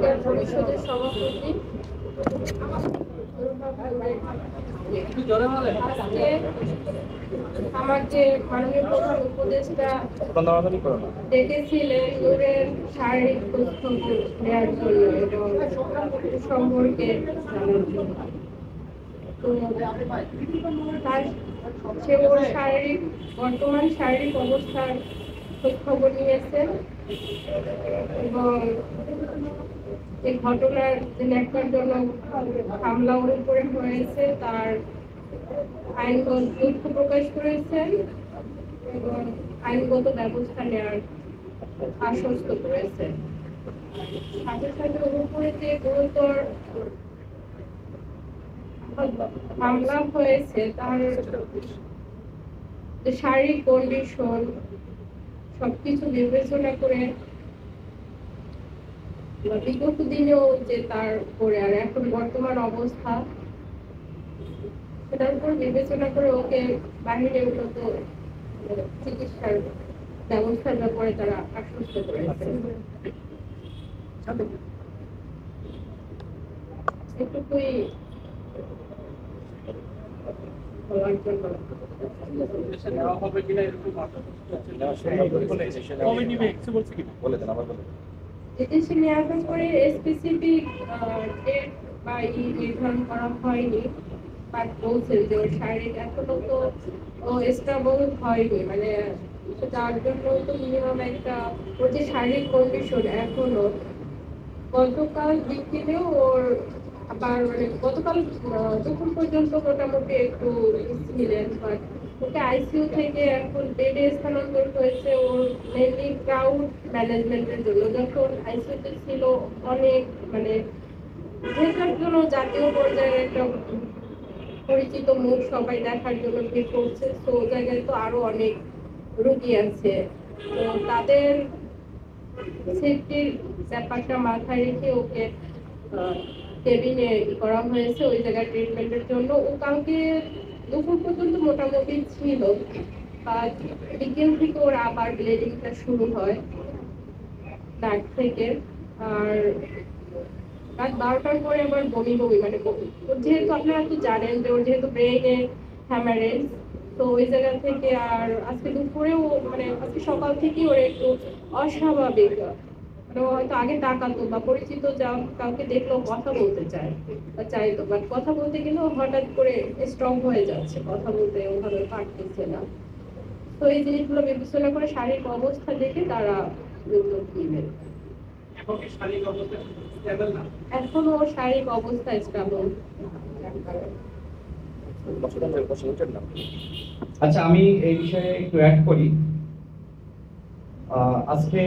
বিজ্ঞান পরিষদের সভাপতি। আজকে আমার যে মাননীয় প্রধান উপদেষ্টা ডেকেছিলেন নূরের শারীরিক খোঁজখবর নেওয়ার জন্য এবং সম্পর্কে জানার জন্য, তো সে ওর বর্তমান শারীরিক অবস্থার খোঁজখবর নিয়েছেন এবং এই ঘটনার যে ন্যাক্কারজনক হামলা ওর উপরে হয়েছে তার আইনগত দুঃখ প্রকাশ করেছেন এবং আইনগত ব্যবস্থা নেওয়ার আশ্বস্ত করেছেন। সাথে সাথে ওর উপরে যে গুরুতর হামলা হয়েছে তার যে শারীরিক কন্ডিশন সবকিছু বিবেচনা করে বিগত দিনেও যে তার উপরে আর এখন বর্তমান অবস্থা সেটার উপর বিবেচনা করে ওকে বাহিরে উন্নত চিকিৎসার ব্যবস্থার ব্যাপারে তারা আশ্বস্ত করেছে। এটুকুই বলার জন্য। এদেশে নেওয়ার ব্যাপারে স্পেসিফিক ডেট বা নির্ধারণ করা হয়নি, বাট বলছেন যে ওর শারীরিক এখনো তো স্টেবল হয়নি, মানে যার জন্য তো মিনিমাম একটা ওর যে শারীরিক কন্ডিশন এখনো গতকাল বিকেলেও ওর আবার মানে গতকাল দুপুর পর্যন্ত মোটামুটি একটু ছিলেন, বাট ওকে আইসিইউ থেকে এখন বেডে স্থানান্তর হয়েছে ওর মেনলি ক্রাউড ম্যানেজমেন্টের জন্য। যখন আইসিইউতে ছিল অনেক মানে যেটার জন্য জাতীয় পর্যায়ে একটা পরিচিত মুখ সবাই দেখার জন্য ভিড় করছে, তো ওই জায়গায় তো আরো অনেক রোগী আছে, তো তাদের সেফটির ব্যাপারটা মাথায় রেখে ওকে কেবিনে করা হয়েছে ওই জায়গায় ট্রিটমেন্টের জন্য। ও কালকে দুপুর পর্যন্ত মোটামুটি ছিল, বিকেল থেকে ওর আবার ব্লিডিংটা শুরু হয় নাক থেকে, আর রাত 12টার পরে আবার বমি বমি মানে ওর যেহেতু আপনারা তো জানেন যে ওর যেহেতু ব্রেইনে হ্যামারেজ, তো ওই জায়গা থেকে আর আজকে দুপুরেও মানে আজকে সকাল থেকেই ওর একটু অস্বাভাবিক, মানে হয়তো আগে তাকাতো বা পরিচিত যা কাউকে দেখলেও কথা বলতে চায় বা চাইতো, বাট কথা বলতে গেলেও হঠাৎ করে স্ট্রং হয়ে যাচ্ছে, কথা বলতে ওভাবে পারতেছে না। তো এই জিনিসগুলো বিবেচনা করে শারীরিক অবস্থা দেখে তারা উদ্যোগ নেবেন। এখনো ওর শারীরিক অবস্থা স্টেবল। আচ্ছা, আমি এই বিষয়ে একটু অ্যাড করি। আজকে